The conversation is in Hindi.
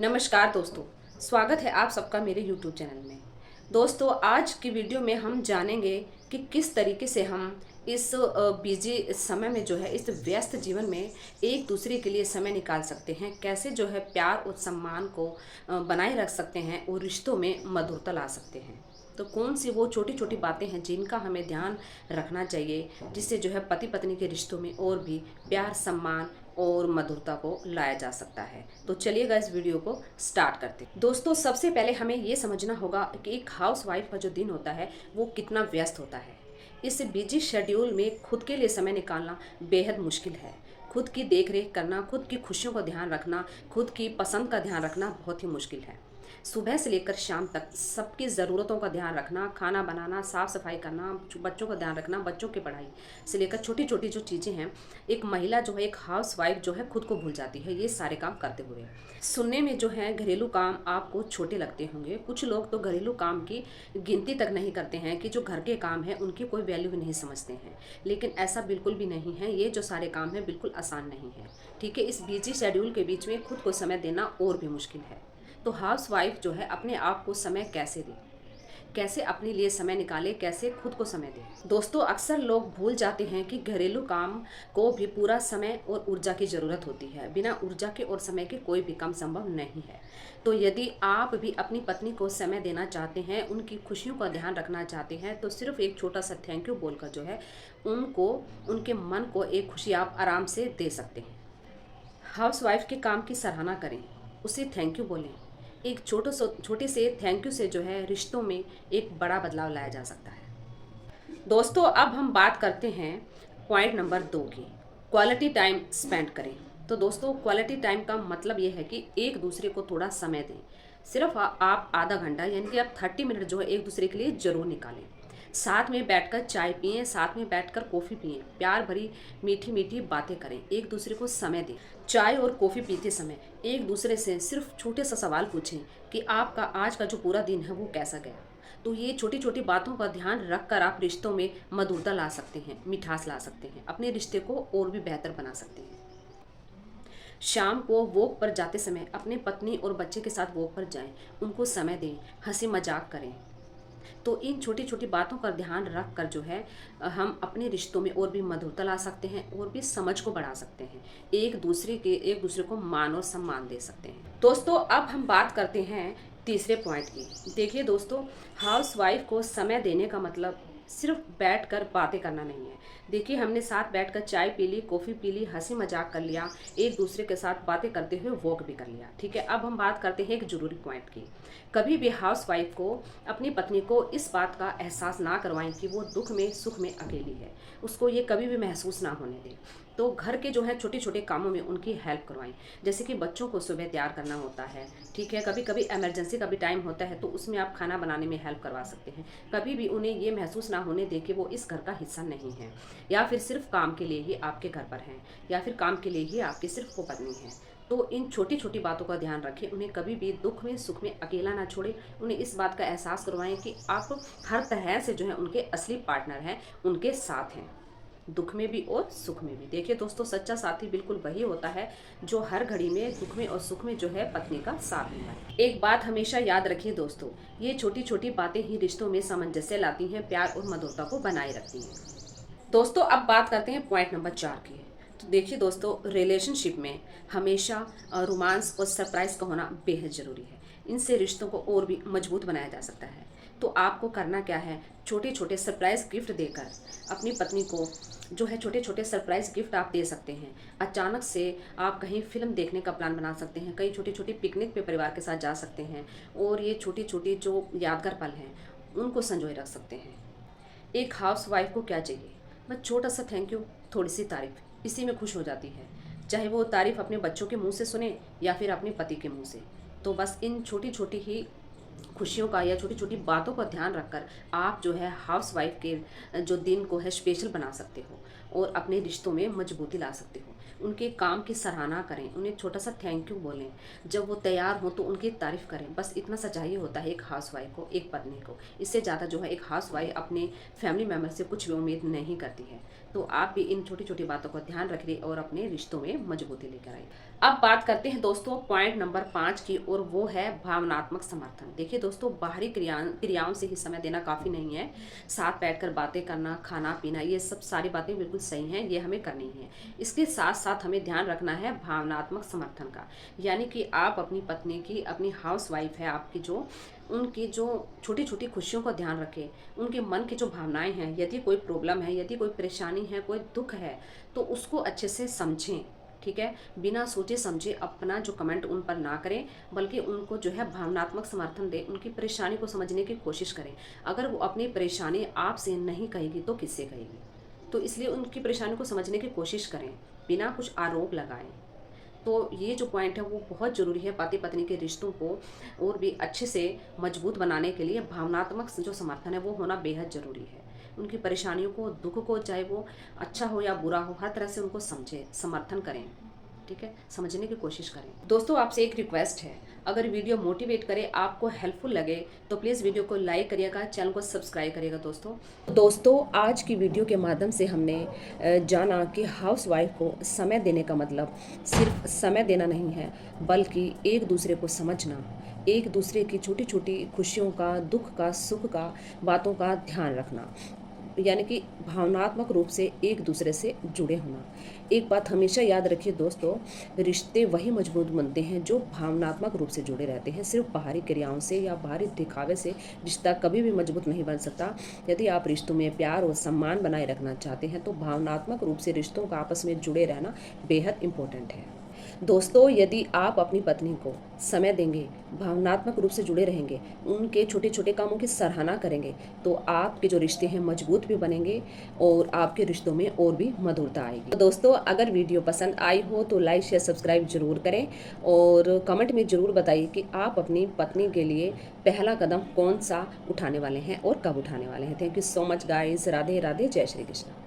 नमस्कार दोस्तों, स्वागत है आप सबका मेरे YouTube चैनल में। दोस्तों, आज की वीडियो में हम जानेंगे कि किस तरीके से हम इस बिजी समय में जो है, इस व्यस्त जीवन में एक दूसरे के लिए समय निकाल सकते हैं। कैसे जो है प्यार और सम्मान को बनाए रख सकते हैं और रिश्तों में मधुरता ला सकते हैं। तो कौन सी वो छोटी छोटी बातें हैं जिनका हमें ध्यान रखना चाहिए, जिससे जो है पति पत्नी के रिश्तों में और भी प्यार, सम्मान और मधुरता को लाया जा सकता है। तो चलिएगा इस वीडियो को स्टार्ट करते हैं। दोस्तों, सबसे पहले हमें ये समझना होगा कि एक हाउस वाइफ का जो दिन होता है वो कितना व्यस्त होता है। इस बिजी शेड्यूल में खुद के लिए समय निकालना बेहद मुश्किल है। खुद की देख रेख करना, खुद की खुशियों का ध्यान रखना, खुद की पसंद का ध्यान रखना बहुत ही मुश्किल है। सुबह से लेकर शाम तक सबकी ज़रूरतों का ध्यान रखना, खाना बनाना, साफ़ सफाई करना, बच्चों का ध्यान रखना, बच्चों की पढ़ाई से लेकर छोटी छोटी जो चीज़ें हैं, एक महिला जो है, एक हाउस वाइफ जो है, खुद को भूल जाती है ये सारे काम करते हुए। सुनने में जो है घरेलू काम आपको छोटे लगते होंगे। कुछ लोग तो घरेलू काम की गिनती तक नहीं करते हैं कि जो घर के काम है उनकी कोई वैल्यू ही नहीं समझते हैं। लेकिन ऐसा बिल्कुल भी नहीं है। ये जो सारे काम है बिल्कुल आसान नहीं है। ठीक है, इस बिजी शेड्यूल के बीच में खुद को समय देना और भी मुश्किल है। तो हाउस वाइफ जो है अपने आप को समय कैसे दे, कैसे अपने लिए समय निकाले, कैसे खुद को समय दे। दोस्तों, अक्सर लोग भूल जाते हैं कि घरेलू काम को भी पूरा समय और ऊर्जा की ज़रूरत होती है। बिना ऊर्जा के और समय के कोई भी काम संभव नहीं है। तो यदि आप भी अपनी पत्नी को समय देना चाहते हैं, उनकी खुशियों का ध्यान रखना चाहते हैं, तो सिर्फ एक छोटा सा थैंक यू बोलकर जो है उनको, उनके मन को एक खुशी आप आराम से दे सकते हैं। हाउस वाइफ के काम की सराहना करें, उसे थैंक यू बोलें। एक छोटे से थैंक यू से जो है रिश्तों में एक बड़ा बदलाव लाया जा सकता है। दोस्तों, अब हम बात करते हैं पॉइंट नंबर 2 की, क्वालिटी टाइम स्पेंड करें। तो दोस्तों, क्वालिटी टाइम का मतलब ये है कि एक दूसरे को थोड़ा समय दें। सिर्फ आप आधा घंटा यानी कि आप 30 मिनट जो है एक दूसरे के लिए ज़रूर निकालें। साथ में बैठकर चाय पिएं, साथ में बैठकर कॉफ़ी पिएं, प्यार भरी मीठी मीठी बातें करें, एक दूसरे को समय दें। चाय और कॉफ़ी पीते समय एक दूसरे से सिर्फ छोटे सा सवाल पूछें कि आपका आज का जो पूरा दिन है वो कैसा गया। तो ये छोटी छोटी बातों का ध्यान रख कर आप रिश्तों में मधुरता ला सकते हैं, मिठास ला सकते हैं, अपने रिश्ते को और भी बेहतर बना सकते हैं। शाम को वॉक पर जाते समय अपने पत्नी और बच्चे के साथ वॉक पर जाएं, उनको समय दें, हंसी मजाक करें। तो इन छोटी छोटी बातों का ध्यान रख कर जो है हम अपने रिश्तों में और भी मधुरता ला सकते हैं और भी समझ को बढ़ा सकते हैं। एक दूसरे को मान और सम्मान दे सकते हैं। दोस्तों, अब हम बात करते हैं तीसरे पॉइंट की। देखिए दोस्तों, हाउस वाइफ को समय देने का मतलब सिर्फ बैठकर बातें करना नहीं है। देखिए, हमने साथ बैठकर चाय पी ली, कॉफ़ी पी ली, हंसी मजाक कर लिया, एक दूसरे के साथ बातें करते हुए वॉक भी कर लिया। ठीक है, अब हम बात करते हैं एक जरूरी पॉइंट की। कभी भी हाउस वाइफ को अपनी पत्नी को इस बात का एहसास ना करवाएं कि वो दुख में सुख में अकेली है। उसको ये कभी भी महसूस ना होने दें। तो घर के जो है छोटे छोटे कामों में उनकी हेल्प करवाएं। जैसे कि बच्चों को सुबह तैयार करना होता है। ठीक है, कभी कभी इमरजेंसी का भी टाइम होता है तो उसमें आप खाना बनाने में हेल्प करवा सकते हैं। कभी भी उन्हें ये महसूस ना होने दें कि वो इस घर का हिस्सा नहीं है, या फिर सिर्फ काम के लिए ही आपके घर पर हैं, या फिर काम के लिए ही आपकी सिर्फ वो पत्नी है। तो इन छोटी छोटी बातों का ध्यान रखें। उन्हें कभी भी दुख में सुख में अकेला ना छोड़ें। उन्हें इस बात का एहसास करवाएं कि आप हर तरह से जो है उनके असली पार्टनर हैं, उनके साथ हैं, दुख में भी और सुख में भी। देखिए दोस्तों, सच्चा साथी बिल्कुल वही होता है जो हर घड़ी में दुख में और सुख में जो है पत्नी का साथ देता है। एक बात हमेशा याद रखिए दोस्तों, ये छोटी छोटी बातें ही रिश्तों में सामंजस्य लाती हैं, प्यार और मधुरता को बनाए रखती हैं। दोस्तों, अब बात करते हैं पॉइंट नंबर 4 की। तो देखिए दोस्तों, रिलेशनशिप में हमेशा रोमांस और सरप्राइज का होना बेहद ज़रूरी है। इनसे रिश्तों को और भी मजबूत बनाया जा सकता है। तो आपको करना क्या है, छोटे छोटे सरप्राइज गिफ्ट देकर अपनी पत्नी को जो है छोटे छोटे सरप्राइज गिफ्ट आप दे सकते हैं। अचानक से आप कहीं फिल्म देखने का प्लान बना सकते हैं, कहीं छोटी छोटी पिकनिक पे परिवार के साथ जा सकते हैं और ये छोटी छोटी जो यादगार पल हैं उनको संजोए रख सकते हैं। एक हाउस वाइफ को क्या चाहिए, बस छोटा सा थैंक यू, थोड़ी सी तारीफ, इसी में खुश हो जाती है। चाहे वो तारीफ अपने बच्चों के मुंह से सुने या फिर अपने पति के मुंह से। तो बस इन छोटी छोटी ही खुशियों का या छोटी छोटी बातों का ध्यान रखकर आप जो है हाउस वाइफ के जो दिन को है स्पेशल बना सकते हो और अपने रिश्तों में मजबूती ला सकते हो। उनके काम की सराहना करें, उन्हें छोटा सा थैंक यू बोलें, जब वो तैयार हो तो उनकी तारीफ करें। बस इतना सा चाहिए होता है एक हाउस वाइफ को, एक पत्नी को। इससे ज़्यादा जो है एक हाउस वाइफ अपने फैमिली मेम्बर से कुछ भी उम्मीद नहीं करती है। तो आप भी इन छोटी छोटी बातों का ध्यान रखिए और अपने रिश्तों में मजबूती लेकर आइए। अब बात करते हैं दोस्तों पॉइंट नंबर 5 की, और वो है भावनात्मक समर्थन। देखिए दोस्तों, बाहरी क्रियाओं से ही समय देना काफ़ी नहीं है। साथ बैठकर बातें करना, खाना पीना, ये सब सारी बातें बिल्कुल सही हैं, ये हमें करनी है। इसके साथ साथ हमें ध्यान रखना है भावनात्मक समर्थन का, यानी कि आप अपनी पत्नी की, अपनी हाउस वाइफ है आपकी, जो उनकी जो छोटी छोटी खुशियों का ध्यान रखें, उनके मन की जो भावनाएं हैं, यदि कोई प्रॉब्लम है, यदि कोई परेशानी है, कोई दुख है, तो उसको अच्छे से समझें। ठीक है, बिना सोचे समझे अपना जो कमेंट उन पर ना करें, बल्कि उनको जो है भावनात्मक समर्थन दें, उनकी परेशानी को समझने की कोशिश करें। अगर वो अपनी परेशानी आपसे नहीं कहेगी तो किससे कहेगी? तो इसलिए उनकी परेशानी को समझने की कोशिश करें, बिना कुछ आरोप लगाएं। तो ये जो पॉइंट है वो बहुत ज़रूरी है पति पत्नी के रिश्तों को और भी अच्छे से मजबूत बनाने के लिए। भावनात्मक जो समर्थन है वो होना बेहद ज़रूरी है। उनकी परेशानियों को, दुख को, चाहे वो अच्छा हो या बुरा हो, हर तरह से उनको समझें, समर्थन करें। ठीक है, समझने की कोशिश करें। दोस्तों, आपसे एक रिक्वेस्ट है, अगर वीडियो मोटिवेट करे, आपको हेल्पफुल लगे, तो प्लीज़ वीडियो को लाइक करिएगा, चैनल को सब्सक्राइब करिएगा। दोस्तों आज की वीडियो के माध्यम से हमने जाना कि हाउस वाइफ को समय देने का मतलब सिर्फ समय देना नहीं है, बल्कि एक दूसरे को समझना, एक दूसरे की छोटी छोटी खुशियों का, दुख का, सुख का, बातों का ध्यान रखना, यानी कि भावनात्मक रूप से एक दूसरे से जुड़े होना। एक बात हमेशा याद रखिए दोस्तों, रिश्ते वही मजबूत बनते हैं जो भावनात्मक रूप से जुड़े रहते हैं। सिर्फ बाहरी क्रियाओं से या बाहरी दिखावे से रिश्ता कभी भी मजबूत नहीं बन सकता। यदि आप रिश्तों में प्यार और सम्मान बनाए रखना चाहते हैं तो भावनात्मक रूप से रिश्तों का आपस में जुड़े रहना बेहद इम्पोर्टेंट है। दोस्तों, यदि आप अपनी पत्नी को समय देंगे, भावनात्मक रूप से जुड़े रहेंगे, उनके छोटे छोटे कामों की सराहना करेंगे, तो आपके जो रिश्ते हैं मजबूत भी बनेंगे और आपके रिश्तों में और भी मधुरता आएगी। तो दोस्तों, अगर वीडियो पसंद आई हो तो लाइक शेयर सब्सक्राइब जरूर करें और कमेंट में ज़रूर बताइए कि आप अपनी पत्नी के लिए पहला कदम कौन सा उठाने वाले हैं और कब उठाने वाले हैं। Thank you so much guys. Radhe Radhe, जय श्री कृष्ण।